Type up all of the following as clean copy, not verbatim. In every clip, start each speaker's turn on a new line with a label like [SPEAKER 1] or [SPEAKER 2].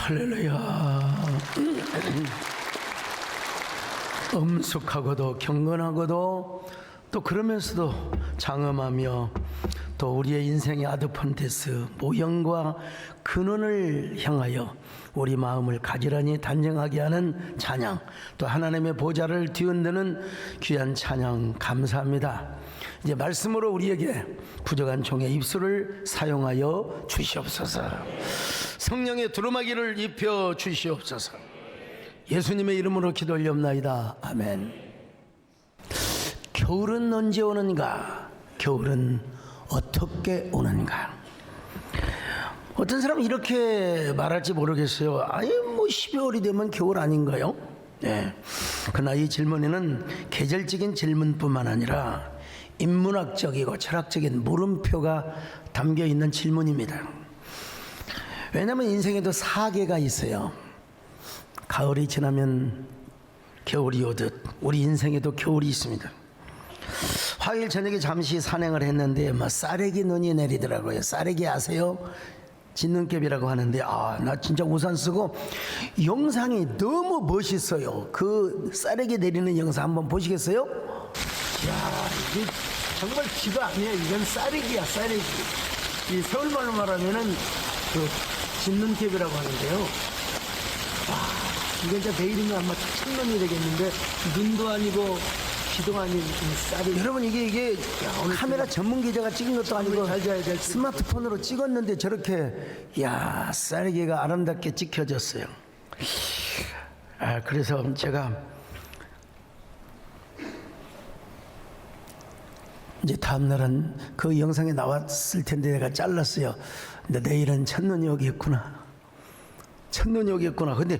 [SPEAKER 1] 할렐루야. 엄숙하고도 경건하고도 또 그러면서도 장엄하며 또 우리의 인생의 아드펀테스 모형과 근원을 향하여 우리 마음을 가지런히 단정하게 하는 찬양, 또 하나님의 보좌를 뒤흔드는 귀한 찬양 감사합니다. 이제 말씀으로 우리에게 부족한 종의 입술을 사용하여 주시옵소서. 성령의 두루마기를 입혀 주시옵소서. 예수님의 이름으로 기도 올리옵나이다. 아멘. 겨울은 언제 오는가? 겨울은 어떻게 오는가? 어떤 사람은 이렇게 말할지 모르겠어요. 아니 뭐 12월이 되면 겨울 아닌가요? 네. 그러나 이 질문에는 계절적인 질문뿐만 아니라 인문학적이고 철학적인 물음표가 담겨 있는 질문입니다. 왜냐하면 인생에도 사계가 있어요. 가을이 지나면 겨울이 오듯 우리 인생에도 겨울이 있습니다. 화요일 저녁에 잠시 산행을 했는데 쌀래기 눈이 내리더라고요. 쌀래기 아세요? 진눈깨비라고 하는데 나 진짜 우산 쓰고 영상이 너무 멋있어요. 그 쌀래기 내리는 영상 한번 보시겠어요? 이야, 이게 정말 기도 아니에요. 이건 쌀래기야, 쌀래기. 이 서울말로 말하면은 그 진눈깨비라고 하는데요. 이건 진짜 내일이면 아마 첫눈이 되겠는데 눈도 아니고 비도 아닌 쌀이. 여러분 이게 카메라 전문 기자가 찍은 것도 아니고 스마트폰으로 찍었는데 저렇게 쌀기가 아름답게 찍혀졌어요. 그래서 제가 이제 다음날은 그 영상에 나왔을 텐데 내가 잘랐어요. 근데 내일은 첫눈이 오겠구나. 첫눈이 오겠구나. 근데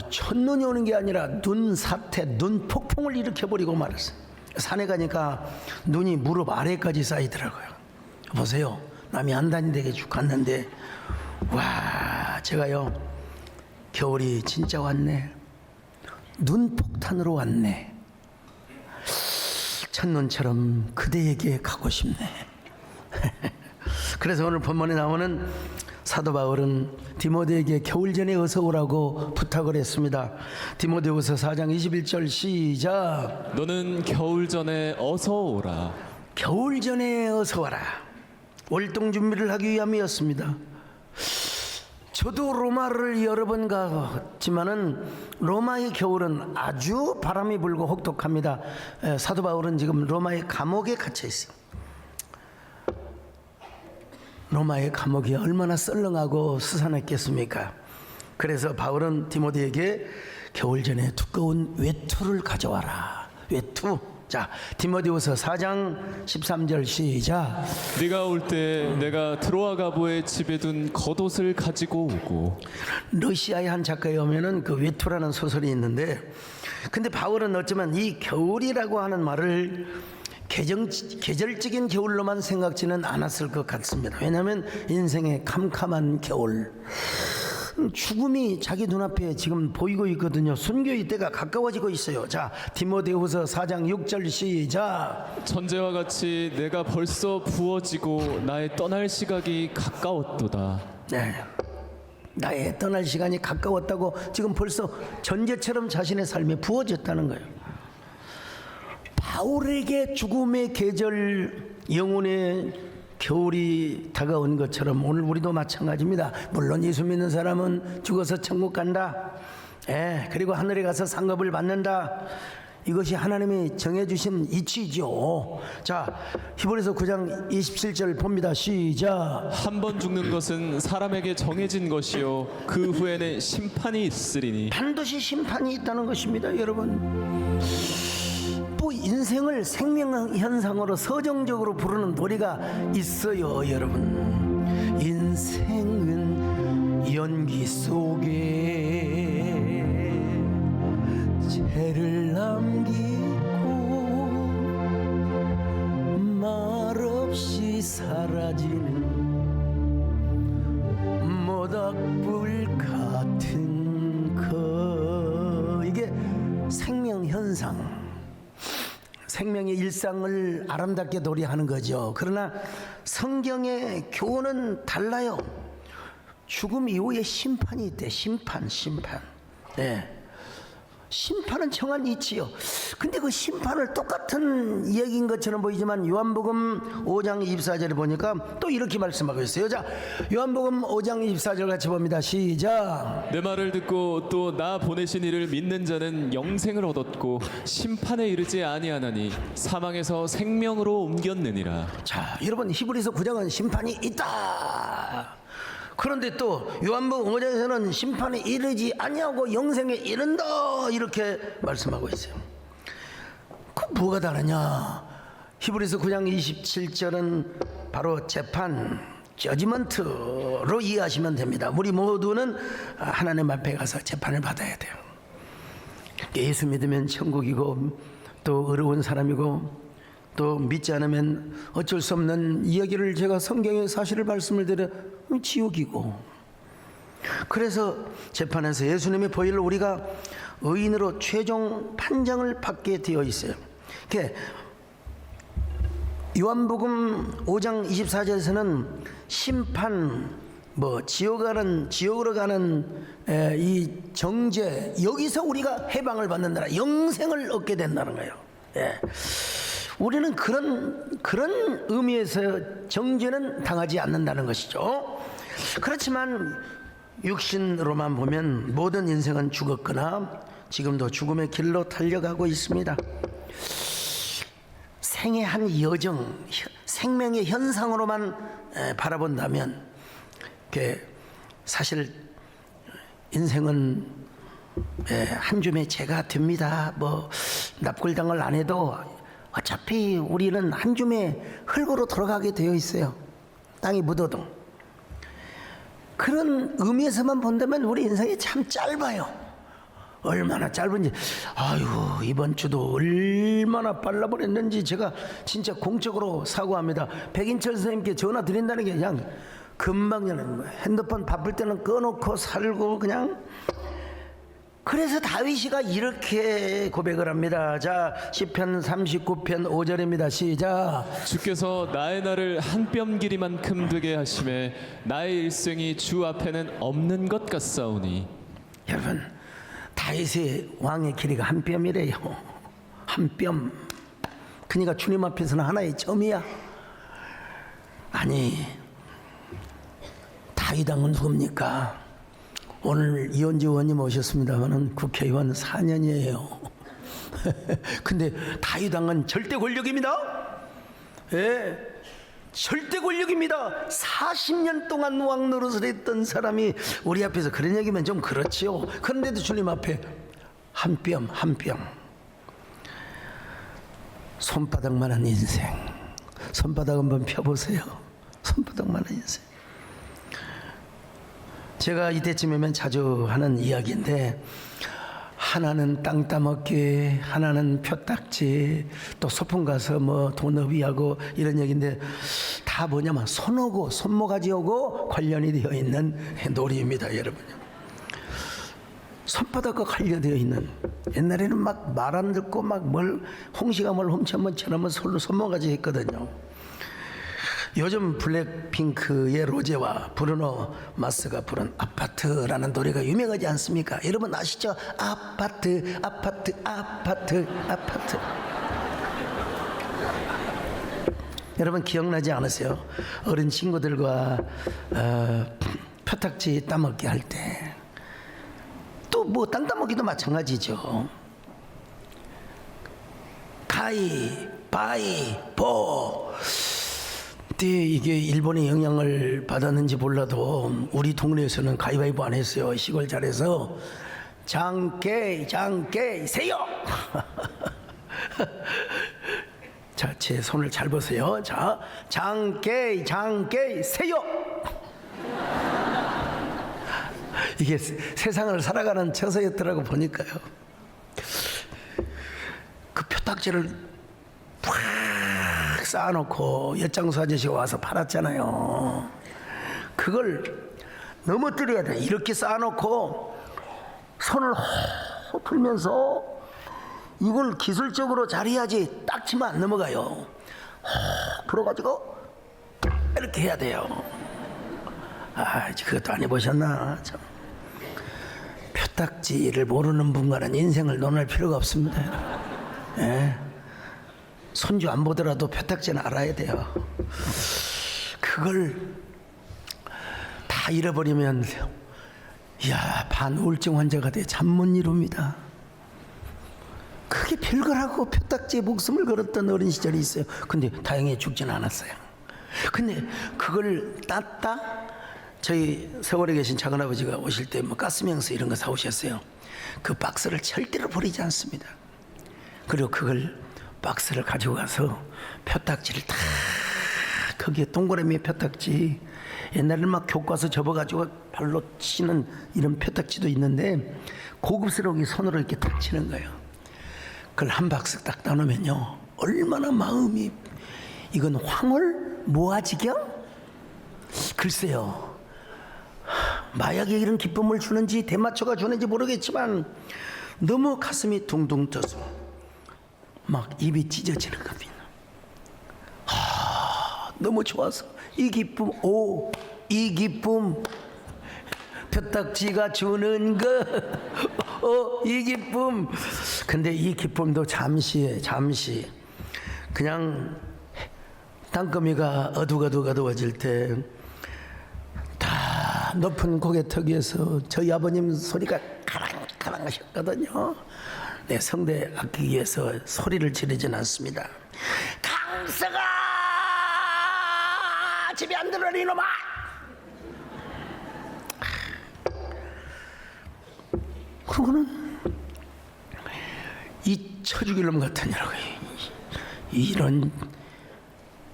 [SPEAKER 1] 첫눈이 오는 게 아니라 눈 사태, 눈 폭풍을 일으켜버리고 말았어요. 산에 가니까 눈이 무릎 아래까지 쌓이더라고요. 보세요. 남이 안 다니는 쭉 갔는데 와, 제가요 겨울이 진짜 왔네. 눈 폭탄으로 왔네. 첫눈처럼 그대에게 가고 싶네. 그래서 오늘 본문에 나오는 사도 바울은 디모데에게 겨울 전에 어서 오라고 부탁을 했습니다. 디모데후서 4장 21절 시작.
[SPEAKER 2] 너는 겨울 전에 어서 오라.
[SPEAKER 1] 겨울 전에 어서 와라. 월동 준비를 하기 위함이었습니다. 저도 로마를 여러 번 갔지만은 로마의 겨울은 아주 바람이 불고 혹독합니다. 사도 바울은 지금 로마의 감옥에 갇혀 있어요. 로마의 감옥이 얼마나 썰렁하고 스산했겠습니까? 그래서 바울은 디모데에게 겨울 전에 두꺼운 외투를 가져와라. 외투. 자, 디모데후서 4장 13절 시작.
[SPEAKER 2] 네가 올 때 내가 트로아 가보의 집에 둔 겉옷을 가지고 오고.
[SPEAKER 1] 러시아의 한 작가에 오면은 그 외투라는 소설이 있는데, 근데 바울은 어쩌면 이 겨울이라고 하는 말을 계절적인 겨울로만 생각지는 않았을 것 같습니다. 왜냐하면 인생의 캄캄한 겨울, 죽음이 자기 눈앞에 지금 보이고 있거든요. 순교의 때가 가까워지고 있어요. 자, 디모데후서 4장 6절 시작.
[SPEAKER 2] 천재와 같이 내가 벌써 부어지고 나의 떠날 시각이 가까웠도다.
[SPEAKER 1] 네, 나의 떠날 시간이 가까웠다고 지금 벌써 전제처럼 자신의 삶에 부어졌다는 거예요. 바울에게 죽음의 계절, 영혼의 겨울이 다가온 것처럼 오늘 우리도 마찬가지입니다. 물론 예수 믿는 사람은 죽어서 천국 간다. 그리고 하늘에 가서 상급을 받는다. 이것이 하나님이 정해주신 이치죠. 자, 히브리서 9장 27절 봅니다. 시작.
[SPEAKER 2] 한 번 죽는 것은 사람에게 정해진 것이요 그 후에는 심판이 있으리니.
[SPEAKER 1] 반드시 심판이 있다는 것입니다, 여러분. 또 인생을 생명현상으로 서정적으로 부르는 노래가 있어요, 여러분. 인생은 연기 속에 죄를 남기고 말없이 사라지는 모닥불 같은 것. 이게 생명현상, 생명의 일상을 아름답게 노래하는 거죠. 그러나 성경의 교훈은 달라요. 죽음 이후에 심판이 있대. 심판. 심판은 정한 이치요. 근데 그 심판을 똑같은 이야기인 것처럼 보이지만 요한복음 5장 24절에 보니까 또 이렇게 말씀하고 있어요. 자, 요한복음 5장 24절 같이 봅니다. 시작.
[SPEAKER 2] 내 말을 듣고 또 나 보내신 이를 믿는 자는 영생을 얻었고 심판에 이르지 아니하나니 사망에서 생명으로 옮겼느니라.
[SPEAKER 1] 자, 여러분, 히브리서 9장은 심판이 있다. 그런데 또 요한복음 5장에서는 심판에 이르지 아니하고 영생에 이른다, 이렇게 말씀하고 있어요. 그 뭐가 다르냐? 히브리서 9장 27절은 바로 재판, 저지먼트로 이해하시면 됩니다. 우리 모두는 하나님 앞에 가서 재판을 받아야 돼요. 예수 믿으면 천국이고 또 어려운 사람이고 또 믿지 않으면 어쩔 수 없는 이야기를 제가 성경의 사실을 말씀을 드려 지옥이고, 그래서 재판에서 예수님의 보혈로 우리가 의인으로 최종 판정을 받게 되어 있어요. 요한복음 5장 24절에서는 심판, 지옥으로 가는 이 정죄, 여기서 우리가 해방을 받는다, 영생을 얻게 된다는 거예요. 우리는 그런 의미에서 정죄는 당하지 않는다는 것이죠. 그렇지만 육신으로만 보면 모든 인생은 죽었거나 지금도 죽음의 길로 달려가고 있습니다. 생의 한 여정, 생명의 현상으로만 바라본다면 사실 인생은 한 줌의 재가 됩니다. 납골당을 안 해도 어차피 우리는 한 줌의 흙으로 돌아가게 되어 있어요. 땅이 묻어도. 그런 의미에서만 본다면 우리 인생이 참 짧아요. 얼마나 짧은지, 이번 주도 얼마나 빨라버렸는지 제가 진짜 공적으로 사과합니다. 백인철 선생님께 전화 드린다는 게 그냥 금방 되는 거예요. 핸드폰 바쁠 때는 꺼놓고 살고 그냥. 그래서 다윗이가 이렇게 고백을 합니다. 자, 시편 39편 5절입니다. 시작.
[SPEAKER 2] 주께서 나의 날을 한 뼘 길이만큼 되게 하심에 나의 일생이 주 앞에는 없는 것 같사오니.
[SPEAKER 1] 여러분, 다윗의 왕의 길이가 한 뼘이래요. 한 뼘. 그러니까 주님 앞에서는 하나의 점이야. 아니, 다윗 왕은 누굽니까? 오늘 이현주 의원님 오셨습니다마는 국회의원 4년이에요. 근데 다윗 왕은 절대 권력입니다. 절대 권력입니다. 40년 동안 왕 노릇을 했던 사람이 우리 앞에서 그런 얘기면 좀 그렇지요. 그런데도 주님 앞에 한 뼘 한 뼘, 손바닥만한 인생. 손바닥 한번 펴보세요. 손바닥만한 인생. 제가 이때쯤이면 자주 하는 이야기인데, 하나는 땅 따먹기, 하나는 표딱지, 또 소풍 가서 돈업이하고 이런 얘기인데, 다 뭐냐면 손오고 손모가지하고 관련이 되어 있는 놀이입니다, 여러분. 손바닥과 관련되어 있는. 옛날에는 막 말 안 듣고 홍시가 뭘 훔쳐면 저러면 손모가지 했거든요. 요즘 블랙핑크의 로제와 브루노 마스가 부른 아파트라는 노래가 유명하지 않습니까? 여러분 아시죠? 아파트, 아파트, 아파트, 아파트. 여러분 기억나지 않으세요? 어린 친구들과 표탁지 따먹기 할 때, 또 뭐 땅 따먹기도 마찬가지죠. 가위바위보. 그때 이게 일본의 영향을 받았는지 몰라도 우리 동네에서는 가위바위보 안 했어요. 시골 잘해서 장깨 세요. 자, 제 손을 잘 보세요. 자, 장깨 세요. 이게 세상을 살아가는 처서였더라고 보니까요. 그 표딱지를 팍 쌓아놓고 엿장수 아저씨가 와서 팔았잖아요. 그걸 넘어뜨려야 돼. 이렇게 쌓아놓고 손을 호 풀면서 이걸 기술적으로 잘해야지 딱 치면 안 넘어가요. 호 풀어가지고 이렇게 해야 돼요. 아, 그것도 안 해보셨나? 참. 표딱지를 모르는 분과는 인생을 논할 필요가 없습니다. 예. 손주 안 보더라도 표딱지는 알아야 돼요. 그걸 다 잃어버리면 이야, 반우울증 환자가 돼 잠 못 이룹니다. 그게 별거라고 표딱지에 목숨을 걸었던 어린 시절이 있어요. 근데 다행히 죽지는 않았어요. 근데 그걸 땄다? 저희 서울에 계신 작은아버지가 오실 때 뭐 가스명수 이런 거 사오셨어요. 그 박스를 절대로 버리지 않습니다. 그리고 그걸 박스를 가지고 가서 표딱지를 다, 거기에 동그라미 표딱지, 옛날에는 막 교과서 접어가지고 발로 치는 이런 표딱지도 있는데 고급스러운 손으로 이렇게 탁 치는 거예요. 그걸 한 박스 딱 나누면요, 얼마나 마음이, 이건 황홀? 모아지경? 글쎄요, 마약에 이런 기쁨을 주는지 대마초가 주는지 모르겠지만 너무 가슴이 둥둥 떠서 막 입이 찢어지는 겁니다. 너무 좋아서 이 기쁨, 이 기쁨, 표딱지가 주는 거, 이 기쁨. 근데 이 기쁨도 잠시 그냥 땅거미가 어둑어둑어두워질 때 다 높은 고개턱에서 저희 아버님 소리가 가랑가랑 하셨거든요. 내 성대 아끼기 위해서 소리를 지르진 않습니다. 강석아, 집에 안 들어라 이놈아. 그거는 이 쳐죽일 놈 같으냐고.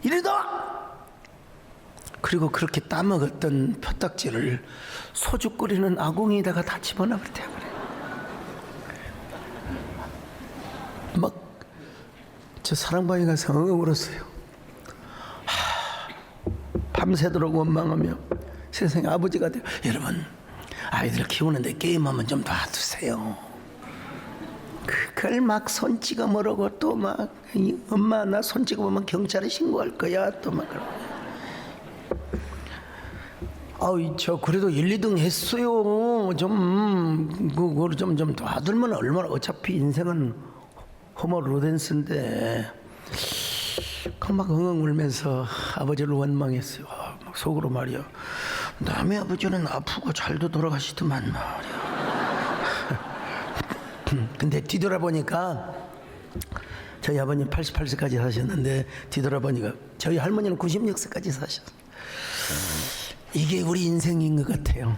[SPEAKER 1] 이러다. 그리고 그렇게 따먹었던 표딱지를 소주 끓이는 아궁이에다가 다 집어넣었대요. 막 저 사랑방에 가서 엉엉 울었어요. 밤새도록 원망하며 세상에 아버지가 돼요. 여러분, 아이들 키우는데 게임하면 좀 놔두세요. 그걸 막 손 찍어 모르고 또 막 엄마 나 손 찍어 보면 경찰에 신고할 거야 또 막 그러고. 아우, 저 그래도 1, 2등 했어요. 그거를 좀 놔두면 얼마나, 어차피 인생은 호모 로렌스인데. 막 엉엉 울면서 아버지를 원망했어요. 막 속으로 말이야, 남의 아버지는 아프고 잘도 돌아가시더만 말이야. 근데 뒤돌아보니까 저희 아버님 88세까지 사셨는데 뒤돌아보니까 저희 할머니는 96세까지 사셨어요. 이게 우리 인생인 것 같아요.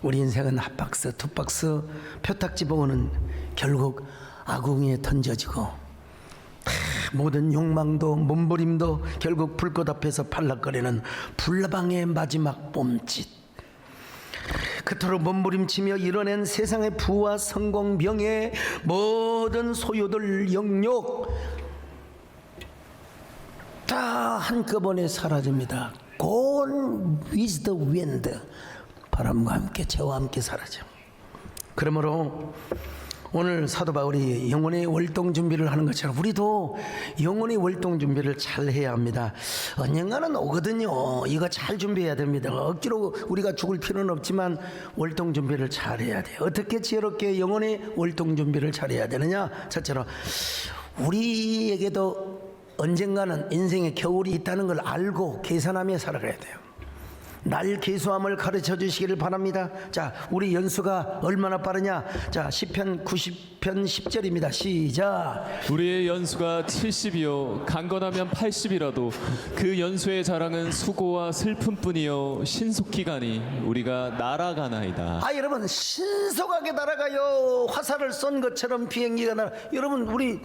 [SPEAKER 1] 우리 인생은 한 박스, 두 박스 표딱지 보고는 결국 아궁이에 던져지고 모든 욕망도 몸부림도 결국 불꽃 앞에서 팔락거리는 불나방의 마지막 봄짓. 그토록 몸부림치며 이뤄낸 세상의 부와 성공, 명예, 모든 소유들, 영욕 다 한꺼번에 사라집니다. Gone with the wind. 바람과 함께, 재와 함께 사라져. 그러므로 오늘 사도 바울이 영혼의 월동 준비를 하는 것처럼 우리도 영혼의 월동 준비를 잘 해야 합니다. 언젠가는 오거든요. 이거 잘 준비해야 됩니다. 억지로 우리가 죽을 필요는 없지만 월동 준비를 잘 해야 돼요. 어떻게 지혜롭게 영혼의 월동 준비를 잘 해야 되느냐? 첫째로 우리에게도 언젠가는 인생에 겨울이 있다는 걸 알고 계산하며 살아가야 돼요. 날 계수함을 가르쳐 주시기를 바랍니다. 자, 우리 연수가 얼마나 빠르냐? 자, 시편 90편 10절입니다. 시작.
[SPEAKER 2] 우리의 연수가 70이요 강건하면 80이라도 그 연수의 자랑은 수고와 슬픔뿐이요 신속히 가니 우리가 날아가나이다.
[SPEAKER 1] 아, 여러분, 신속하게 날아가요. 화살을 쏜 것처럼 비행기가 날아. 여러분, 우리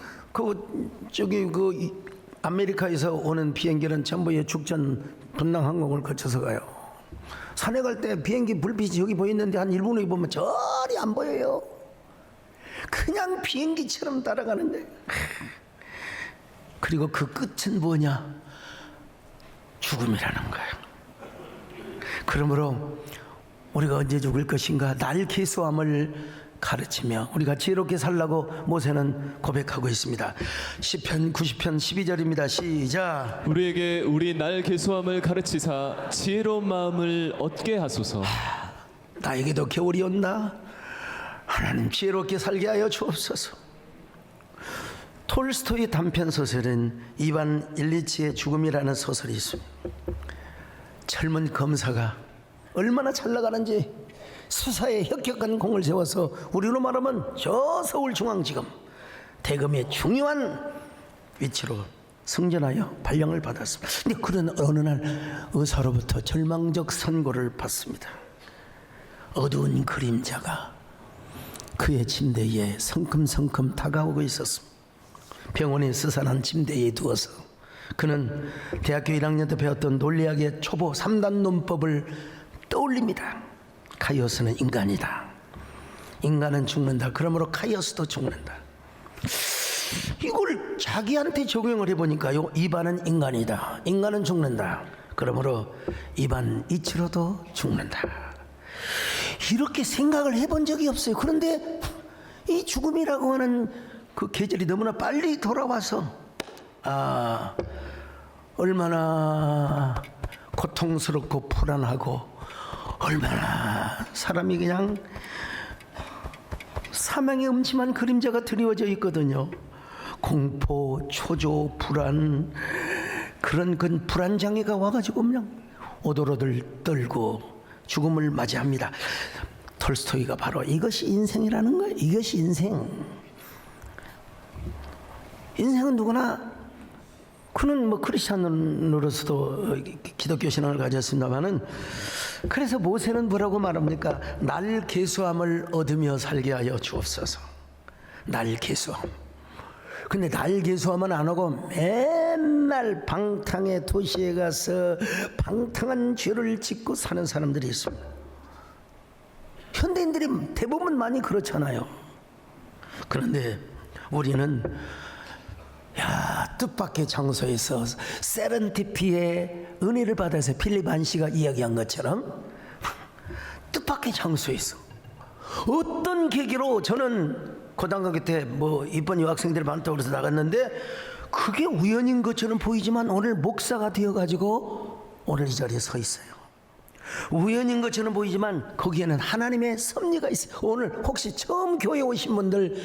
[SPEAKER 1] 아메리카에서 오는 비행기는 전부 죽전 분당 항공을 거쳐서 가요. 산에 갈 때 비행기 불빛이 여기 보이는데 한 1분 후에 보면 저리 안 보여요. 그냥 비행기처럼 따라가는데. 그리고 그 끝은 뭐냐? 죽음이라는 거예요. 그러므로 우리가 언제 죽을 것인가? 날 계수함을 가르치며 우리가 지혜롭게 살라고 모세는 고백하고 있습니다. 시편 90편 12절입니다. 시작.
[SPEAKER 2] 우리에게 우리 날 계수함을 가르치사 지혜로운 마음을 얻게 하소서.
[SPEAKER 1] 나에게도 겨울이 온다. 하나님 지혜롭게 살게 하여 주옵소서. 톨스토이 단편 소설은 이반 일리치의 죽음이라는 소설이 있습니다. 젊은 검사가 얼마나 잘 나가는지 수사에 혁혁한 공을 세워서 우리로 말하면 저 서울중앙지검 대검의 중요한 위치로 승진하여 발령을 받았습니다. 근데 그런 어느 날 의사로부터 절망적 선고를 받습니다. 어두운 그림자가 그의 침대에 성큼성큼 다가오고 있었습니다. 병원에 스산한 침대에 누워서 그는 대학교 1학년 때 배웠던 논리학의 초보 3단 논법을 떠올립니다. 카이오스는 인간이다. 인간은 죽는다. 그러므로 카이오스도 죽는다. 이걸 자기한테 적용을 해보니까요. 이반은 인간이다. 인간은 죽는다. 그러므로 이반 이치로도 죽는다. 이렇게 생각을 해본 적이 없어요. 그런데 이 죽음이라고 하는 그 계절이 너무나 빨리 돌아와서 얼마나 고통스럽고 불안하고 얼마나 사람이 그냥 사망의 음침한 그림자가 드리워져 있거든요. 공포, 초조, 불안, 그런 불안장애가 와가지고 그냥 오돌오돌 떨고 죽음을 맞이합니다. 톨스토이가 바로 이것이 인생이라는 거예요. 이것이 인생. 인생은 누구나, 그는 뭐 크리스찬으로서도 기독교 신앙을 가졌습니다마는, 그래서 모세는 뭐라고 말합니까? 날 계수함을 얻으며 살게 하여 주옵소서. 날 계수함. 근데 날 계수함은 안 하고 맨날 방탕의 도시에 가서 방탕한 죄를 짓고 사는 사람들이 있습니다. 현대인들이 대부분 많이 그렇잖아요. 그런데 우리는 뜻밖의 장소에서 세렌티피의 은혜를 받아서 필립 한시가 이야기한 것처럼 뜻밖의 장소에서 어떤 계기로, 저는 고등학교 때 뭐 이쁜 여학생들이 많다고 그래서 나갔는데 그게 우연인 것처럼 보이지만 오늘 목사가 되어가지고 오늘 이 자리에 서 있어요. 우연인 것처럼 보이지만 거기에는 하나님의 섭리가 있어요. 오늘 혹시 처음 교회 오신 분들,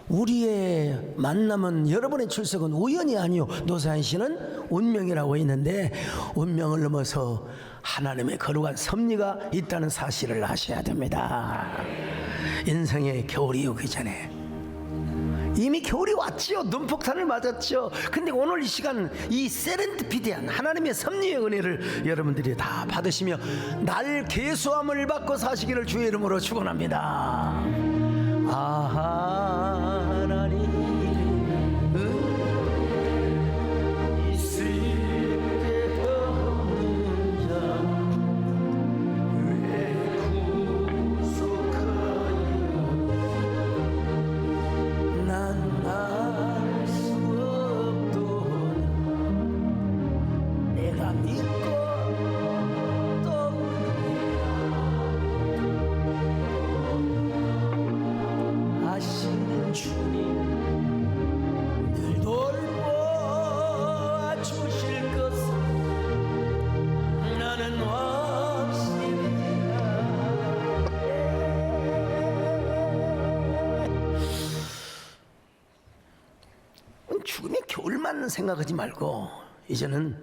[SPEAKER 1] 우리의 만남은, 여러분의 출석은 우연이 아니요 노사연 씨는 운명이라고 했는데, 운명을 넘어서 하나님의 거룩한 섭리가 있다는 사실을 아셔야 됩니다. 인생의 겨울이 오기 전에 이미 겨울이 왔지요. 눈폭탄을 맞았죠. 근데 오늘 이 시간, 이 세렌디피디한 하나님의 섭리의 은혜를 여러분들이 다 받으시며 날 계수함을 받고 사시기를 주의 이름으로 축원합니다. 하나님 있을 때 없는 자 왜 구속하여 난 알 수 없도다. 내가 믿고 또 아시는 부하는 생각하지 말고 이제는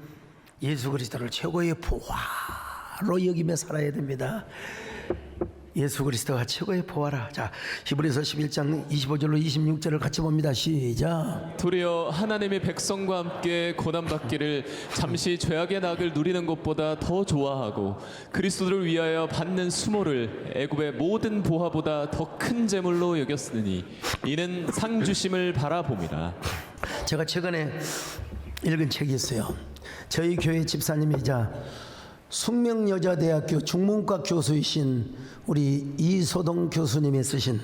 [SPEAKER 1] 예수 그리스도를 최고의 보화로 여기며 살아야 됩니다. 예수 그리스도가 최고의 보화라. 자, 히브리서 11장 25절로 26절을 같이 봅니다. 시작.
[SPEAKER 2] 도리어 하나님의 백성과 함께 고난받기를 잠시 죄악의 낙을 누리는 것보다 더 좋아하고 그리스도를 위하여 받는 수모를 애굽의 모든 보화보다 더 큰 재물로 여겼으니 이는 상 주심을 바라봅니다.
[SPEAKER 1] 제가 최근에 읽은 책이 있어요. 저희 교회 집사님이자 숙명여자대학교 중문과 교수이신 우리 이소동 교수님이 쓰신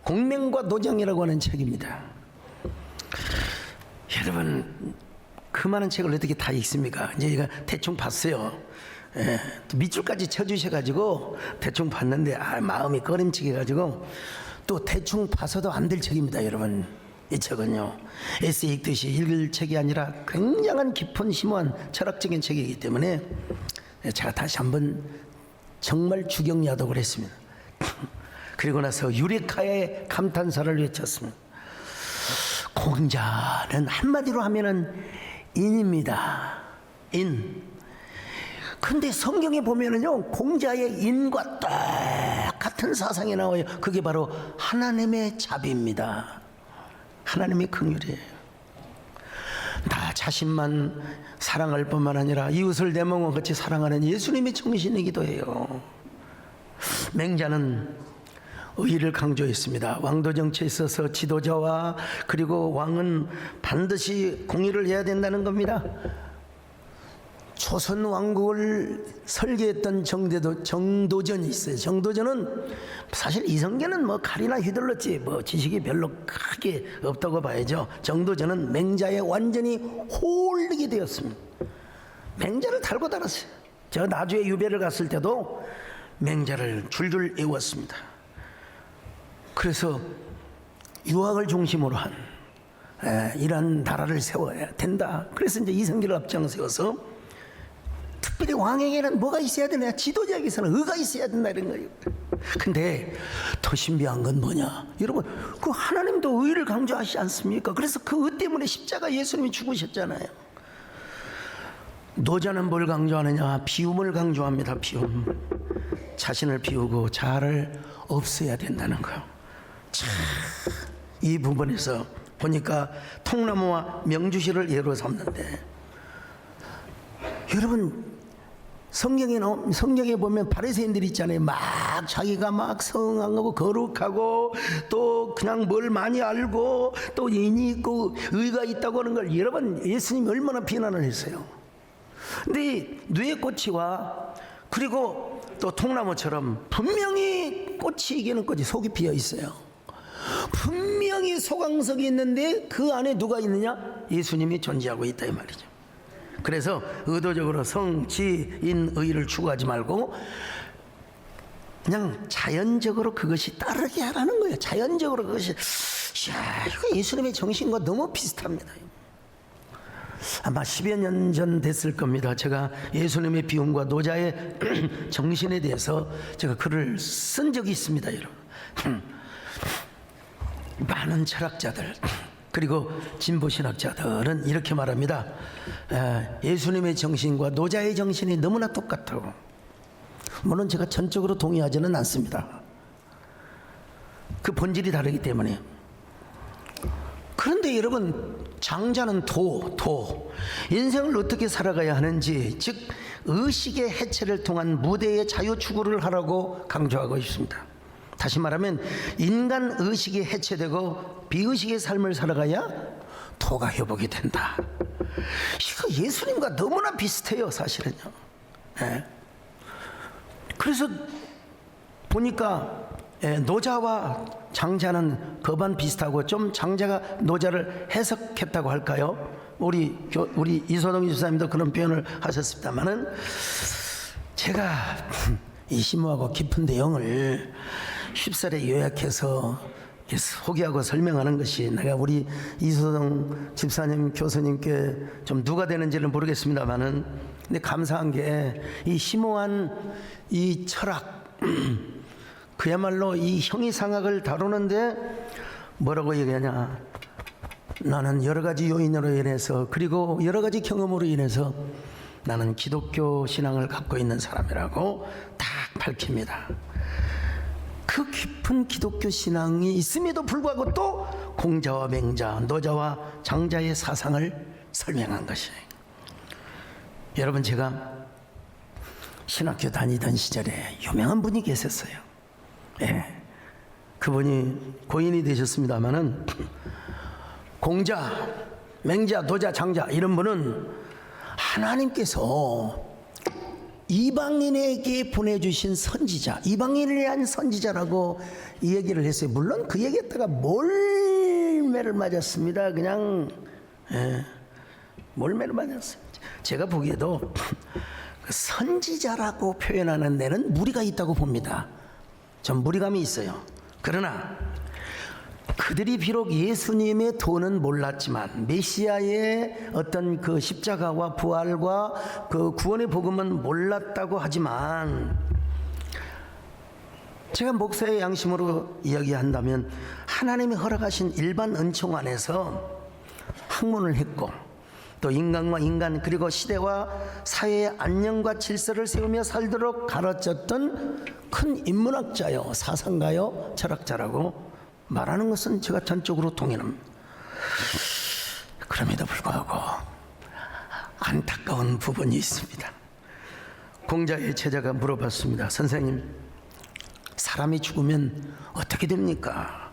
[SPEAKER 1] 공명과 노정이라고 하는 책입니다. 여러분 그 많은 책을 어떻게 다 읽습니까? 이제 제가 대충 봤어요. 예, 또 밑줄까지 쳐주셔가지고 대충 봤는데 마음이 꺼림칙해가지고 또 대충 봐서도 안 될 책입니다. 여러분 이 책은요 에세이 읽듯이 읽을 책이 아니라 굉장한 깊은 심오한 철학적인 책이기 때문에 제가 다시 한번 정말 주경야독을 했습니다. 그리고 나서 유레카의 감탄사를 외쳤습니다. 공자는 한마디로 하면은 인입니다. 인. 근데 성경에 보면은요 공자의 인과 똑같은 사상이 나와요. 그게 바로 하나님의 자비입니다. 하나님의 긍휼이에요. 나 자신만 사랑할 뿐만 아니라 이웃을 내 몸과 같이 사랑하는 예수님의 정신이기도 해요. 맹자는 의를 강조했습니다. 왕도 정치에 있어서 지도자와 그리고 왕은 반드시 공의를 해야 된다는 겁니다. 조선 왕국을 설계했던 정도전이 있어요. 정도전은 사실 이성계는 뭐 칼이나 휘둘렀지 뭐 지식이 별로 크게 없다고 봐야죠. 정도전은 맹자에 완전히 홀리게 되었습니다. 맹자를 달고 달았어요. 제가 나주에 유배를 갔을 때도 맹자를 줄줄 외웠습니다. 그래서 유학을 중심으로 한 이런 나라를 세워야 된다. 그래서 이제 이성계를 앞장 세워서 특별히 왕에게는 뭐가 있어야 되냐? 지도자에게서는 의가 있어야 된다 이런 거예요. 근데 더 신비한 건 뭐냐? 여러분 그 하나님도 의를 강조하시지 않습니까? 그래서 그 의 때문에 십자가 예수님이 죽으셨잖아요. 노자는 뭘 강조하느냐? 비움을 강조합니다. 비움. 자신을 비우고 자아를 없애야 된다는 거예요. 참, 이 부분에서 보니까 통나무와 명주실을 예로 삼는데 여러분 성경에 보면 바리새인들이 있잖아요. 막 자기가 막 성하고 거룩하고 또 그냥 뭘 많이 알고 또 인이 있고 의가 있다고 하는 걸 여러분 예수님이 얼마나 비난을 했어요. 근데 뇌꼬치와 그리고 또 통나무처럼 분명히 꽃이 이기는 꽃이 속이 비어 있어요. 분명히 소강석이 있는데 그 안에 누가 있느냐? 예수님이 존재하고 있다 이 말이죠. 그래서 의도적으로 성, 지, 인, 의를 추구하지 말고 그냥 자연적으로 그것이 따르게 하라는 거예요. 자연적으로 그것이 이거 예수님의 정신과 너무 비슷합니다. 아마 10여 년 전 됐을 겁니다. 제가 예수님의 비움과 노자의 정신에 대해서 제가 글을 쓴 적이 있습니다. 여러분 많은 철학자들 그리고 진보신학자들은 이렇게 말합니다. 예수님의 정신과 노자의 정신이 너무나 똑같다고. 물론 제가 전적으로 동의하지는 않습니다. 그 본질이 다르기 때문에. 그런데 여러분 장자는 도 인생을 어떻게 살아가야 하는지 즉 의식의 해체를 통한 무대의 자유 추구를 하라고 강조하고 있습니다. 다시 말하면 인간 의식이 해체되고 비의식의 삶을 살아가야 도가 회복이 된다. 이거 예수님과 너무나 비슷해요 사실은요. 그래서 보니까 노자와 장자는 거반 비슷하고 좀 장자가 노자를 해석했다고 할까요? 우리 이소동 집사님도 그런 표현을 하셨습니다만은 제가 이 심오하고 깊은 내용을 쉽사리 요약해서 소개하고 설명하는 것이 내가 우리 이소동 집사님 교수님께 좀 누가 되는지는 모르겠습니다만은 근데 감사한 게 이 심오한 이 철학 그야말로 이 형이상학을 다루는데 뭐라고 얘기하냐 나는 여러 가지 요인으로 인해서 그리고 여러 가지 경험으로 인해서 나는 기독교 신앙을 갖고 있는 사람이라고 딱 밝힙니다. 그 깊은 기독교 신앙이 있음에도 불구하고 또 공자와 맹자, 노자와 장자의 사상을 설명한 것이에요. 여러분, 제가 신학교 다니던 시절에 유명한 분이 계셨어요. 예, 그분이 고인이 되셨습니다마는 공자, 맹자, 노자, 장자 이런 분은 하나님께서 이방인에게 보내주신 선지자, 이방인을 위한 선지자라고 이 얘기를 했어요. 물론 그 얘기했다가 몰매를 맞았습니다. 그냥 몰매를 맞았어요. 제가 보기에도 그 선지자라고 표현하는 데는 무리가 있다고 봅니다. 전 무리감이 있어요. 그러나 그들이 비록 예수님의 도는 몰랐지만 메시아의 어떤 그 십자가와 부활과 그 구원의 복음은 몰랐다고 하지만, 제가 목사의 양심으로 이야기한다면 하나님이 허락하신 일반 은총 안에서 학문을 했고 또 인간과 인간 그리고 시대와 사회의 안녕과 질서를 세우며 살도록 가르쳤던 큰 인문학자요, 사상가요, 철학자라고 말하는 것은 제가 전적으로 동의합니다. 그럼에도 불구하고 안타까운 부분이 있습니다. 공자의 제자가 물어봤습니다. 선생님, 사람이 죽으면 어떻게 됩니까?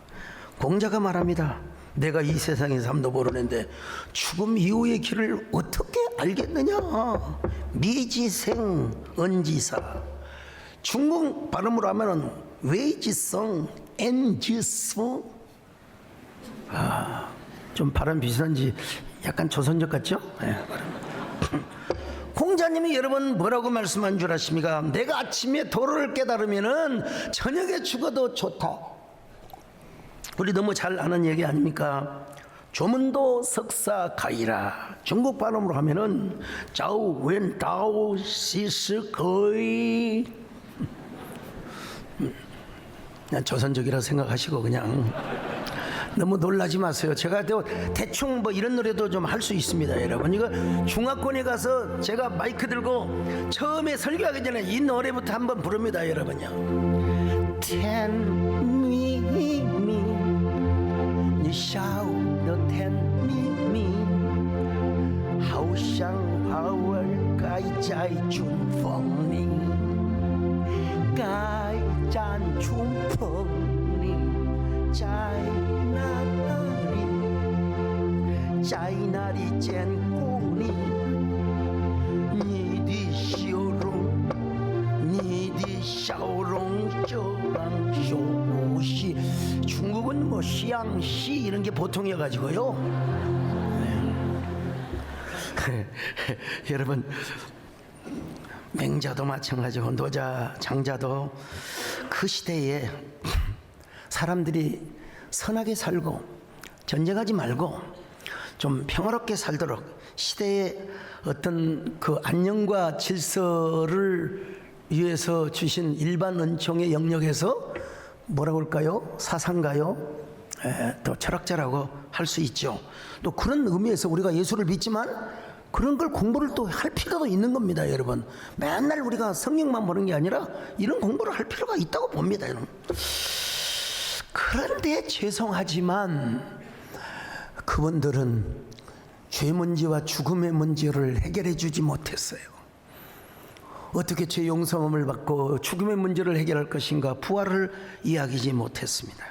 [SPEAKER 1] 공자가 말합니다. 내가 이 세상의 삶도 모르는데 죽음 이후의 길을 어떻게 알겠느냐? 미지생 언지사. 중국 발음으로 하면은 웨이지성 엔지스. 좀 발음 비슷한지 약간 조선족 같죠? 네, 공자님이 여러분 뭐라고 말씀한 줄 아십니까? 내가 아침에 도를 깨달으면은 저녁에 죽어도 좋다. 우리 너무 잘 아는 얘기 아닙니까? 조문도 석사 가이라. 중국 발음으로 하면은 자우 웬 다오 시스 거의. 그냥 조선적이라 생각하시고 그냥 너무 놀라지 마세요. 제가 대충 뭐 이런 노래도 좀 할 수 있습니다, 여러분. 이거 중화권에 가서 제가 마이크 들고 처음에 설교하기 전에 이 노래부터 한번 부릅니다, 여러분요. Tell me,你笑得甜蜜蜜，好像花儿开在春风里，开在春风里，在哪里，在哪里见过你？你的笑容，你的笑容就让熟悉。 중국은 뭐 시양시 이런 게 보통이어가지고요. 여러분, 맹자도 마찬가지고 노자, 장자도 그 시대에 사람들이 선하게 살고 전쟁하지 말고 좀 평화롭게 살도록 시대의 어떤 그 안녕과 질서를 위해서 주신 일반 은총의 영역에서 뭐라고 할까요? 사상가요? 또 철학자라고 할 수 있죠. 또 그런 의미에서 우리가 예수를 믿지만 그런 걸 공부를 또 할 필요도 있는 겁니다, 여러분. 맨날 우리가 성경만 보는 게 아니라 이런 공부를 할 필요가 있다고 봅니다, 여러분. 그런데 죄송하지만 그분들은 죄 문제와 죽음의 문제를 해결해 주지 못했어요. 어떻게 죄 용서함을 받고 죽음의 문제를 해결할 것인가, 부활을 이야기하지 못했습니다.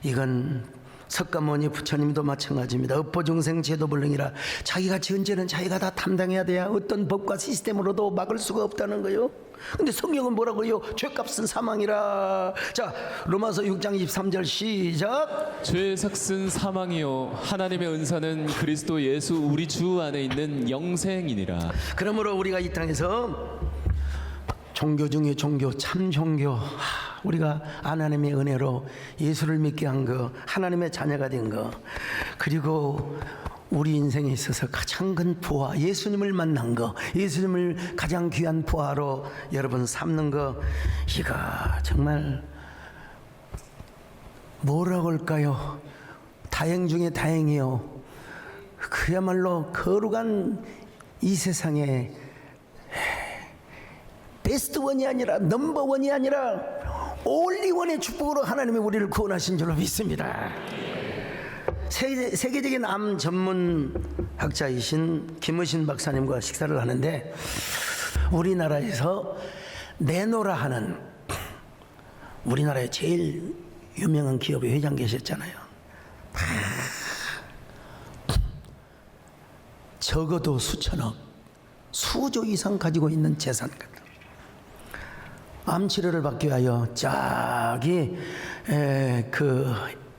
[SPEAKER 1] 이건 석가모니 부처님도 마찬가지입니다. 업보중생 제도불능이라, 자기가 지은 죄는 자기가 다 담당해야 돼야 어떤 법과 시스템으로도 막을 수가 없다는 거예요. 근데 성경은 뭐라고요? 죄값은 사망이라. 자, 로마서 6장 23절 시작.
[SPEAKER 2] 죄의 삭은 사망이요 하나님의 은사는 그리스도 예수 우리 주 안에 있는 영생이니라.
[SPEAKER 1] 그러므로 우리가 이 땅에서 종교 중에 종교, 참 종교, 우리가 하나님의 은혜로 예수를 믿게 한 거, 하나님의 자녀가 된 거, 그리고 우리 인생에 있어서 가장 큰 부하, 예수님을 만난 거, 예수님을 가장 귀한 부하로 여러분 삼는 거, 이거 정말 뭐라고 할까요? 다행 중에 다행이요. 그야말로 거룩한 이 세상에 베스트 원이 아니라 넘버 원이 아니라 올리원의 축복으로 하나님이 우리를 구원하신 줄로 믿습니다. 세계적인 암 전문 학자이신 김의신 박사님과 식사를 하는데 우리나라에서 내노라 하는 우리나라의 제일 유명한 기업의 회장 계셨잖아요. 적어도 수천억, 수조 이상 가지고 있는 재산가들. 암 치료를 받기 위하여 저기 그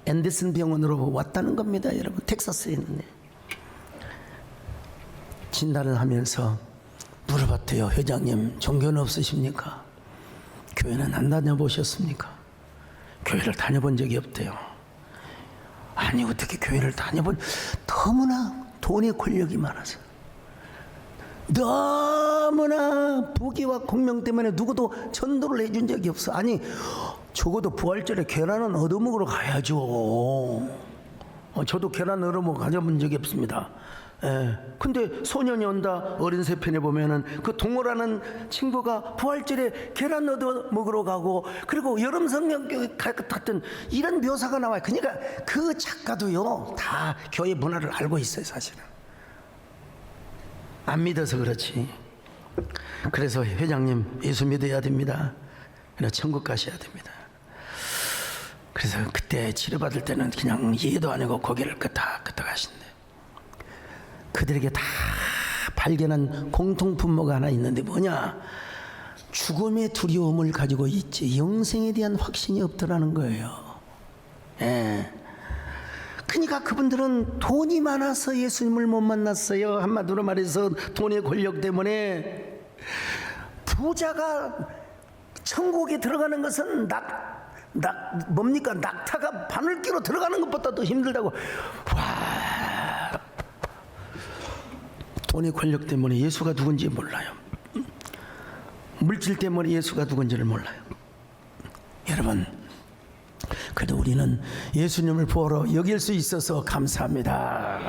[SPEAKER 1] 앤더슨 병원으로 왔다는 겁니다, 여러분. 텍사스에 있는데 진단을 하면서 물어봤대요. 회장님, 종교는 없으십니까? 교회는 안 다녀보셨습니까? 교회를 다녀본 적이 없대요. 아니, 어떻게 교회를 다녀본, 너무나 돈의 권력이 많아서, 너무나 부귀와 공명 때문에 누구도 전도를 해준 적이 없어. 아니, 적어도 부활절에 계란은 얻어먹으러 가야죠. 저도 계란 얻어먹어 가져본 적이 없습니다. 근데 소년이 온다 어린 새편에 보면은 그 동호라는 친구가 부활절에 계란 얻어 먹으러 가고, 그리고 여름 성경교회 같은 이런 묘사가 나와요. 그러니까 그 작가도요 다 교회 문화를 알고 있어요. 사실은 안 믿어서 그렇지. 그래서 회장님, 예수 믿어야 됩니다. 그래서 천국 가셔야 됩니다. 그래서 그때 치료받을 때는 그냥 이해도 안 하고 고개를 끄덕끄덕 하신대. 그들에게 다 발견한 공통분모가 하나 있는데 뭐냐? 죽음의 두려움을 가지고 있지 영생에 대한 확신이 없더라는 거예요. 그러니까 그분들은 돈이 많아서 예수님을 못 만났어요. 한마디로 말해서 돈의 권력 때문에. 부자가 천국에 들어가는 것은 뭡니까? 낙타가 바늘기로 들어가는 것보다 더 힘들다고. 와, 돈의 권력 때문에 예수가 누군지 몰라요. 물질 때문에 예수가 누군지를 몰라요. 여러분, 그래도 우리는 예수님을 보러 여길 수 있어서 감사합니다.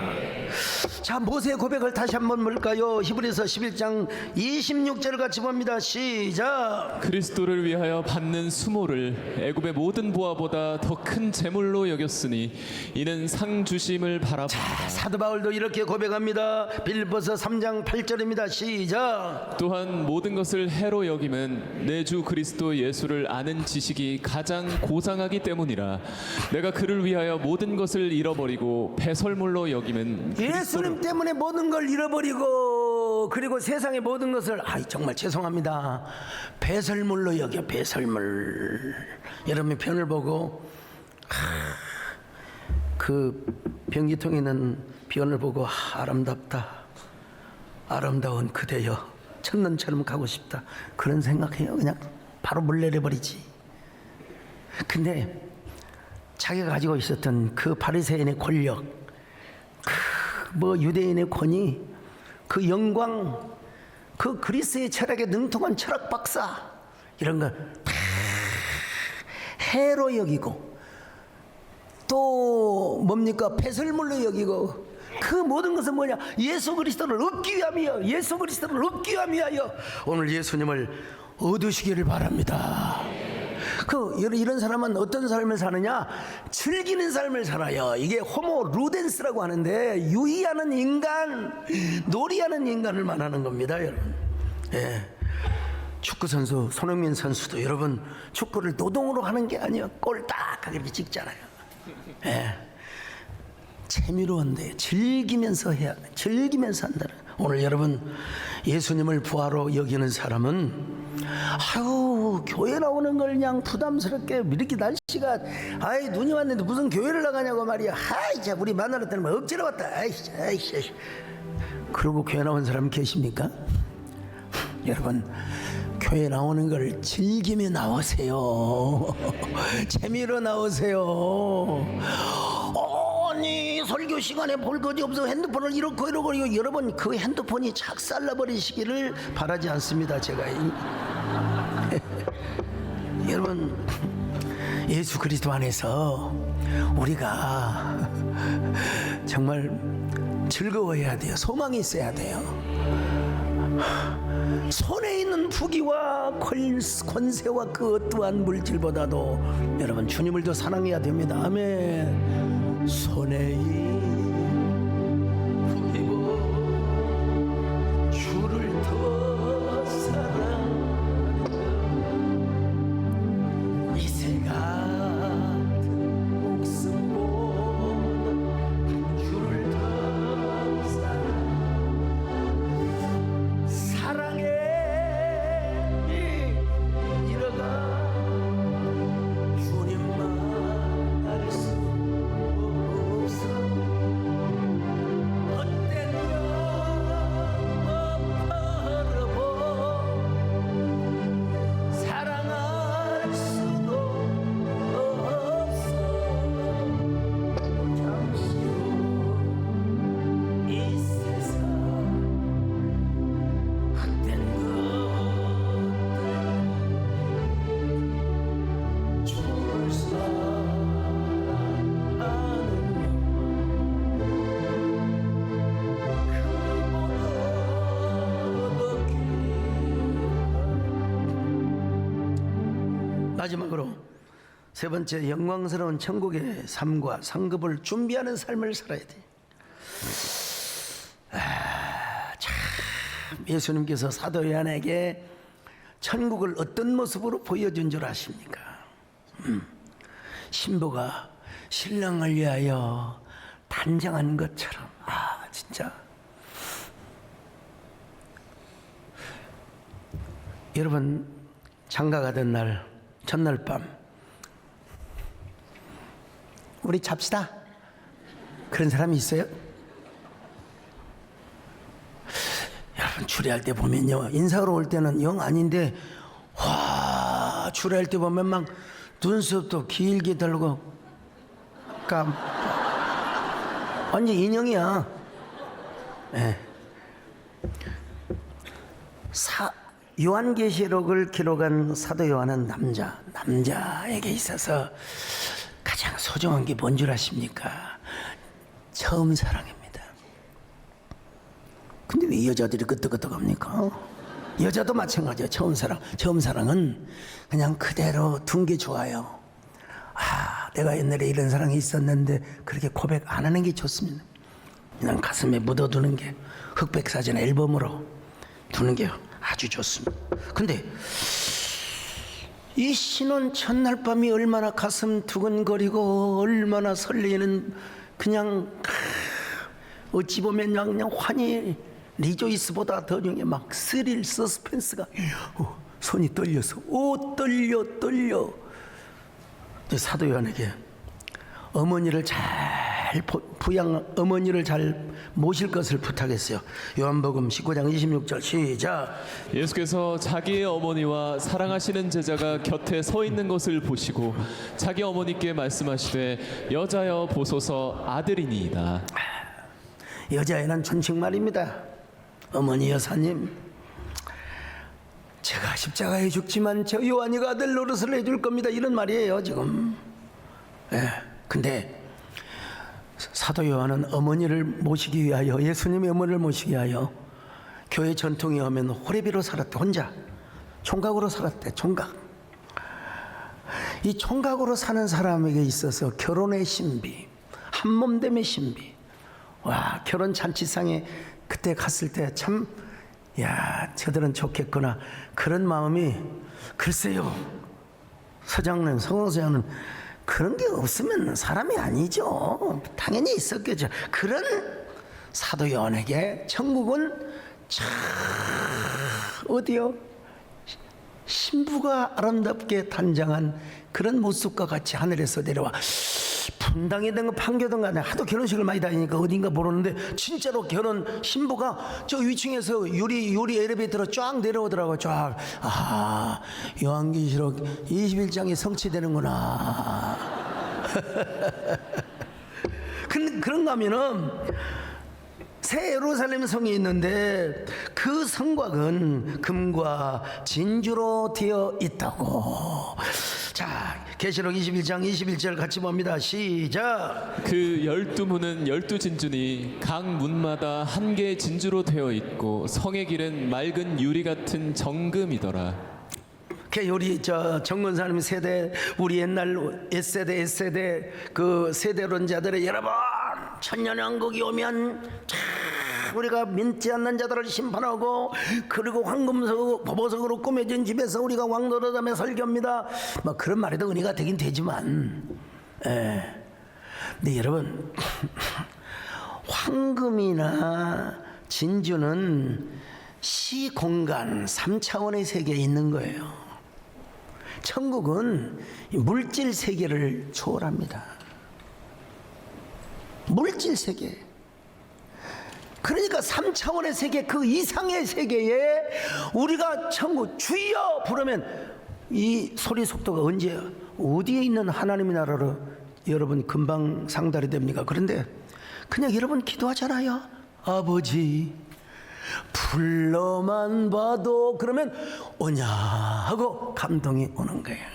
[SPEAKER 1] 자, 모세의 고백을 다시 한번 볼까요? 히브리서 11장 26절을 같이 봅니다. 시작.
[SPEAKER 2] 그리스도를 위하여 받는 수모를 애굽의 모든 보화보다 더 큰 재물로 여겼으니 이는 상 주심을 바라봅니다.
[SPEAKER 1] 사도 바울도 이렇게 고백합니다. 빌립보서 3장 8절입니다. 시작.
[SPEAKER 2] 또한 모든 것을 해로 여김은 내 주 그리스도 예수를 아는 지식이 가장 고상하기 때문이라. 내가 그를 위하여 모든 것을 잃어버리고 배설물로 여김은
[SPEAKER 1] 예수님 때문에 모든 걸 잃어버리고, 그리고 세상의 모든 것을, 정말 죄송합니다, 배설물로 여겨. 배설물. 여러분이 편을 보고 그 변기통에 있는 변을 보고 아름답다, 아름다운 그대여, 천년처럼 가고 싶다, 그런 생각해요. 그냥 바로 물 내려버리지. 근데 자기가 가지고 있었던 그 바리새인의 권력, 유대인의 권위, 그 영광, 그 그리스의 철학에 능통한 철학 박사, 이런 걸 다 해로 여기고, 또 뭡니까? 배설물로 여기고, 그 모든 것은 뭐냐? 예수 그리스도를 얻기 위함이여. 예수 그리스도를 얻기 위함이여. 오늘 예수님을 얻으시기를 바랍니다. 이런 사람은 어떤 삶을 사느냐? 즐기는 삶을 살아요. 이게 호모 루덴스라고 하는데, 유의하는 인간, 놀이하는 인간을 말하는 겁니다, 여러분. 축구 선수 손흥민 선수도 여러분 축구를 노동으로 하는 게 아니에요. 꼴딱 이렇게 찍잖아요. 재미로 한대. 즐기면서 해야 돼. 즐기면서 한다는. 오늘 여러분, 예수님을 부하로 여기는 사람은 교회 나오는 걸 그냥 부담스럽게, 이렇게 날씨가 눈이 왔는데 무슨 교회를 나가냐고 말이야. 우리 만나러 때는 억지로 왔다. 그러고 교회 나온 사람 계십니까? 여러분, 교회 나오는 걸 즐기며 나오세요. 재미로 나오세요. 아니, 설교 시간에 볼 것이 없어 핸드폰을 이러고 여러분, 그 핸드폰이 착살나 버리시기를 바라지 않습니다. 제가 여러분, 예수 그리스도 안에서 우리가 정말 즐거워해야 돼요. 소망이 있어야 돼요. 손에 있는 부귀와 권세와 그 어떠한 물질보다도 여러분 주님을 더 사랑해야 됩니다. 아멘. 손에 있는 부귀고 주를 더 사랑하는 이세 같은 목숨보다 주를 더 사랑해 이러가 주님만 알 수 없어. 헛된 영업하려고 사랑할 수도 없어. 잠시로 이 세상 헛된 것들 주를 사랑하는 마지막으로 세 번째, 영광스러운 천국의 삶과 상급을 준비하는 삶을 살아야 돼. 참 예수님께서 사도 요한에게 천국을 어떤 모습으로 보여준 줄 아십니까? 신부가 신랑을 위하여 단장한 것처럼. 진짜 여러분, 장가 가던 날 첫날 밤 우리 잡시다 그런 사람이 있어요? 여러분, 주례할 때 보면요, 인사하러 올 때는 영 아닌데 와, 주례할 때 보면 막 눈썹도 길게 들고 완전 인형이야. 네. 요한계시록을 기록한 사도 요한은 남자에게 있어서 가장 소중한 게 뭔 줄 아십니까? 처음 사랑입니다. 근데 왜 여자들이 끄떡끄떡합니까? 여자도 마찬가지예요. 처음 사랑은 그냥 그대로 둔 게 좋아요. 내가 옛날에 이런 사랑이 있었는데 그렇게 고백 안 하는 게 좋습니다. 그냥 가슴에 묻어두는 게, 흑백 사진 앨범으로 두는 게 아주 좋습니다. 근데 이 신혼 첫날 밤이 얼마나 가슴 두근거리고 얼마나 설레는, 그냥 어찌 보면 그냥 환희 리조이스보다 더 중에 막 스릴 서스펜스가, 손이 떨려서 떨려. 사도 요한에게 어머니를 어머니를 잘 모실 것을 부탁했어요. 요한복음 19장 26절 시작.
[SPEAKER 2] 예수께서 자기의 어머니와 사랑하시는 제자가 곁에 서 있는 것을 보시고 자기 어머니께 말씀하시되 여자여 보소서 아들이니이다.
[SPEAKER 1] 여자애는 존칭말입니다. 어머니 여사님, 제가 십자가에 죽지만 저 요한이가 아들 노릇을 해줄 겁니다, 이런 말이에요 지금. 근데 사도 요한은 어머니를 모시기 위하여, 예수님의 어머니를 모시기 위하여 교회 전통에 하면 호레비로 살았대. 혼자 총각으로 살았대. 총각. 이 총각으로 사는 사람에게 있어서 결혼의 신비, 한몸됨의 신비, 결혼 잔치상에 그때 갔을 때 참, 저들은 좋겠구나, 그런 마음이, 글쎄요, 서장님, 성서장님, 그런 게 없으면 사람이 아니죠. 당연히 있었겠죠. 그런 사도 요한에게 천국은 어디요? 신부가 아름답게 단장한 그런 모습과 같이 하늘에서 내려와 분당이든 판교든 간에 하도 결혼식을 많이 다니니까 어딘가 모르는데 진짜로 신부가 저 위층에서 유리 엘리베이터로 쫙 내려오더라고요. 쫙. 요한계시록 21장이 성취되는구나. 그런가 하면은 새 예루살렘 성이 있는데 그 그 성곽은 금과 진주로 되어 있다고. 자, 계시록 21장 21절 같이 봅니다. 시작.
[SPEAKER 2] 그 12문은 12진주니 각 문마다 한 개의 진주로 되어 있고 성의 길은 맑은 유리 같은 정금이더라.
[SPEAKER 1] 우리 정권사님 세대, 우리 옛날 S세대 그 세대론자들의 여러분, 천년왕국이 오면 참 우리가 믿지 않는 자들을 심판하고, 그리고 황금석 보석으로 꾸며진 집에서 우리가 왕노릇하며 설교합니다. 뭐 그런 말에도 은혜가 되긴 되지만, 근데 여러분, 황금이나 진주는 시공간 3차원의 세계에 있는 거예요. 천국은 물질 세계를 초월합니다. 물질 세계. 그러니까 3차원의 세계, 그 이상의 세계에 우리가 천국 주여 부르면 이 소리 속도가 언제 어디에 있는 하나님의 나라로 여러분 금방 상달이 됩니까? 그런데 그냥 여러분 기도하잖아요. 아버지 불러만 봐도, 그러면 오냐 하고 감동이 오는 거예요.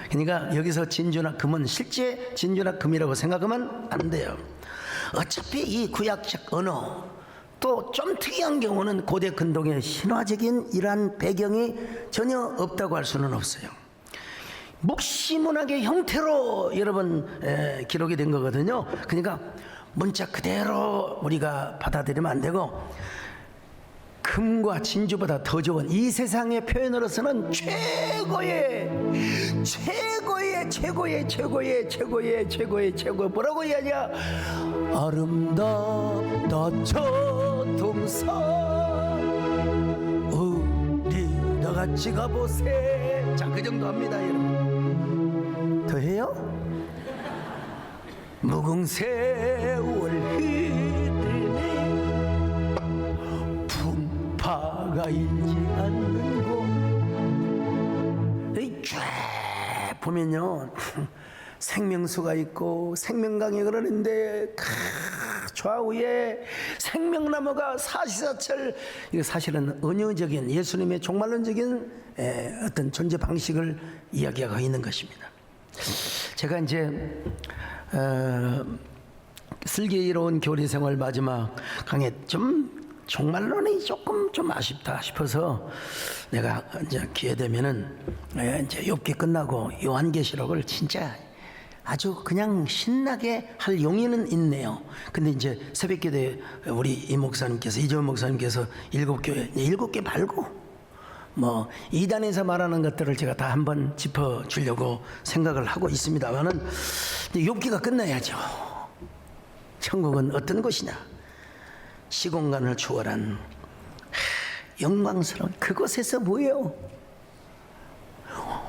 [SPEAKER 1] 그러니까 여기서 진주나 금은 실제 진주나 금이라고 생각하면 안 돼요. 어차피 이 구약적 언어, 또 좀 특이한 경우는 고대 근동의 신화적인 이러한 배경이 전혀 없다고 할 수는 없어요. 묵시문학의 형태로 여러분 기록이 된 거거든요. 그러니까 문자 그대로 우리가 받아들이면 안 되고, 금과 진주보다 더 좋은 이 세상의 표현으로서는 최고의 뭐라고 이야기야? 아름답다 저 동산 우리 나같이 가보세. 자, 그 정도 합니다 여러분. 더 해요? 무궁세월 흐르니 풍파가 일지 않는 곳. 이 쫙 보면요, 생명수가 있고 생명강이 흐르는데 좌우에 생명나무가 사시사철. 이거 사실은 은유적인 예수님의 종말론적인 어떤 존재 방식을 이야기하고 있는 것입니다. 제가 이제 슬기로운 교리생활 마지막 강의 좀 종말론이 조금 좀 아쉽다 싶어서, 내가 이제 기회 되면은 이제 욥기 끝나고 요한계시록을 진짜 아주 그냥 신나게 할 용의는 있네요. 근데 이제 새벽기도에 우리 이 목사님께서, 이재원 목사님께서 7개 말고 뭐 이단에서 말하는 것들을 제가 다 한번 짚어주려고 생각을 하고 있습니다만은, 욥기가 끝나야죠. 천국은 어떤 곳이냐? 시공간을 초월한 영광스러운 그곳에서 뭐예요?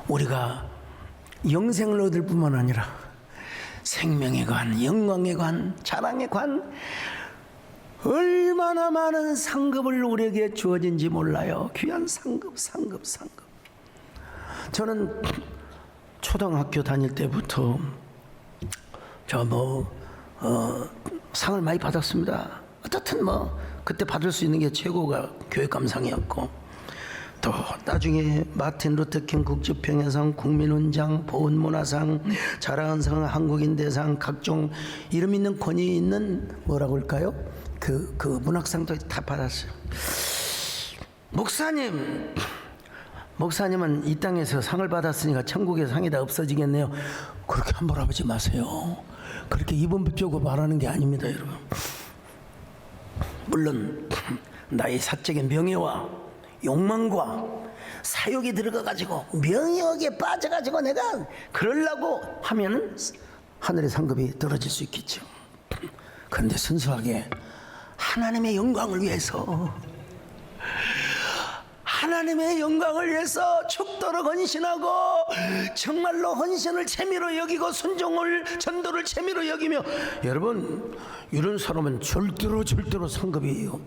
[SPEAKER 1] 우리가 영생을 얻을 뿐만 아니라 생명의 관, 영광의 관, 자랑의 관, 얼마나 많은 상급을 우리에게 주어진지 몰라요. 귀한 상급. 저는 초등학교 다닐 때부터 상을 많이 받았습니다. 어떻든 그때 받을 수 있는 게 최고가 교육감상이었고, 또 나중에 마틴 루터킹 국제평화상, 국민훈장, 보훈문화상, 자랑한상, 한국인대상, 각종 이름 있는 권위 있는 뭐라고 할까요? 그 문학상도 다 받았어요. 목사님은 이 땅에서 상을 받았으니까 천국의 상이 다 없어지겠네요. 그렇게 함부로 하지 마세요. 그렇게 입은 비펴고 말하는 게 아닙니다, 여러분. 물론 나의 사적인 명예와 욕망과 사욕이 들어가가지고 명예욕에 빠져가지고 내가 그러려고 하면은 하늘의 상급이 떨어질 수 있겠죠. 그런데 순수하게 하나님의 영광을 위해서, 하나님의 영광을 위해서 죽도록 헌신하고, 정말로 헌신을 재미로 여기고 순종을, 전도를 재미로 여기며, 여러분 이런 사람은 절대로 상급이에요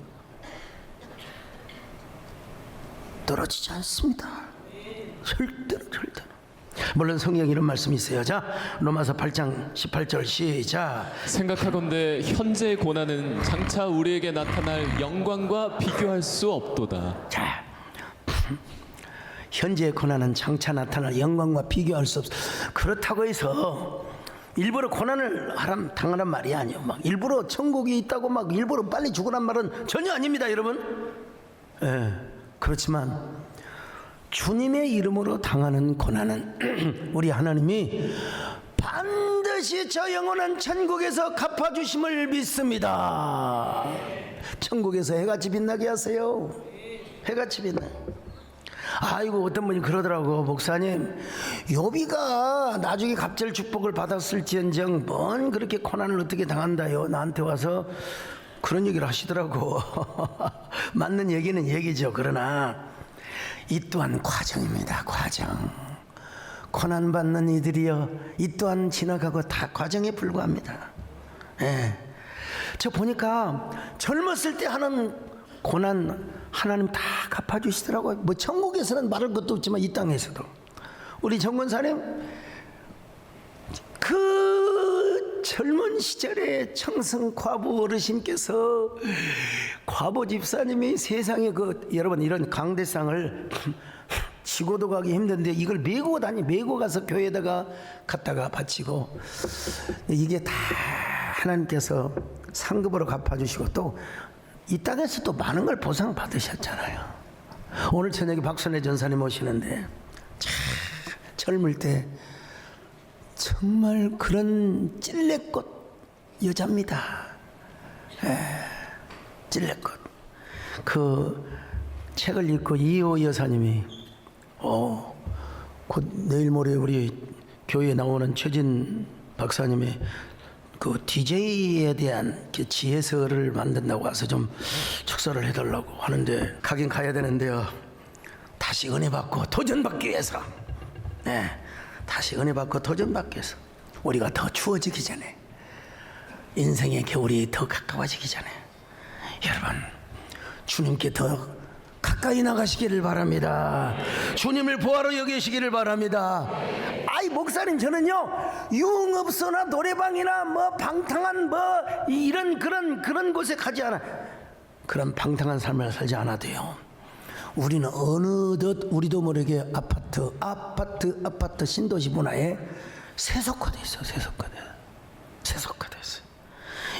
[SPEAKER 1] 떨어지지 않습니다. 절대로. 물론 성경 이런 말씀이 있어요. 자, 로마서 8장 18절 시작.
[SPEAKER 2] 생각하건대 현재의 고난은 장차 우리에게 나타날 영광과 비교할 수 없도다.
[SPEAKER 1] 자, 현재의 고난은 장차 나타날 영광과 비교할 수 없어. 그렇다고 해서 일부러 고난을 당하란 말이 아니에요. 막 일부러 천국이 있다고 막 일부러 빨리 죽으란 말은 전혀 아닙니다, 여러분. 예, 그렇지만 주님의 이름으로 당하는 고난은 우리 하나님이 반드시 저 영원한 천국에서 갚아주심을 믿습니다. 천국에서 해같이 빛나게 하세요. 해같이 빛나. 아이고, 어떤 분이 그러더라고. 목사님, 욥이가 나중에 갑절 축복을 받았을지언정 뭔 그렇게 고난을 어떻게 당한다요. 나한테 와서 그런 얘기를 하시더라고. 맞는 얘기는 얘기죠. 그러나 이 또한 과정입니다. 과정. 고난받는 이들이여, 이 또한 지나가고 다 과정에 불과합니다. 예. 저 보니까 젊었을 때 하는 고난 하나님 다 갚아주시더라고요. 뭐 천국에서는 말할 것도 없지만 이 땅에서도. 우리 정권사님 그 젊은 시절에 청승 과부 어르신께서 과부 집사님이 세상에 여러분 이런 강대상을 지고도 가기 힘든데 이걸 메고 가서 교회에다가 갖다가 바치고, 이게 다 하나님께서 상급으로 갚아주시고 또 이 땅에서 또 많은 걸 보상 받으셨잖아요. 오늘 저녁에 박선혜 전사님 오시는데 참 젊을 때 정말 그런 찔레꽃 여자입니다. 찔레꽃. 그 책을 읽고 이호 여사님이 곧 내일 모레 우리 교회에 나오는 최진 박사님이 그 DJ에 대한 지혜서를 만든다고 와서 좀 축서를 해달라고 하는데 가긴 가야 되는데요. 다시 은혜 받고 도전받기 위해서, 다시 은혜 받고 도전받기 위해서 우리가 더 추워지기 전에, 인생의 겨울이 더 가까워지기 전에 여러분 주님께 더 가까이 나가시기를 바랍니다. 주님을 보아로 여기시기를 바랍니다. 아이 목사님, 저는요 유흥업소나 노래방이나 뭐 방탕한 뭐 이런 그런 곳에 가지 않아. 그런 방탕한 삶을 살지 않아도요, 우리는 어느덧 우리도 모르게 아파트 신도시 문화에 세속화돼 있어. 세속화돼 있어.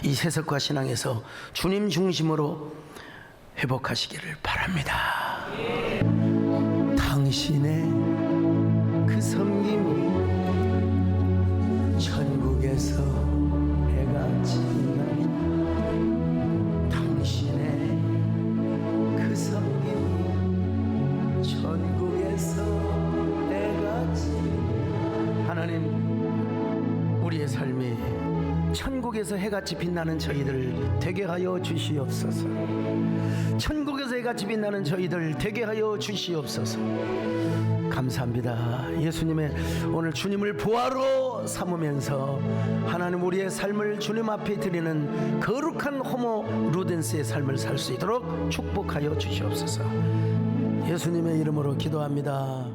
[SPEAKER 1] 이 세속화 신앙에서 주님 중심으로 회복하시기를 바랍니다. 당신의 그 섬김이 천국에서 해같이 빛나니, 당신의 그 섬김이 천국에서 해같이. 하나님, 우리의 삶이 천국에서 해같이 빛나는 저희들 되게 하여 주시옵소서. 천국에서 해같이 빛나는 저희들 되게 하여 주시옵소서. 감사합니다. 예수님의 오늘 주님을 부활로 삼으면서 하나님 우리의 삶을 주님 앞에 드리는 거룩한 호모 루덴스의 삶을 살 수 있도록 축복하여 주시옵소서. 예수님의 이름으로 기도합니다.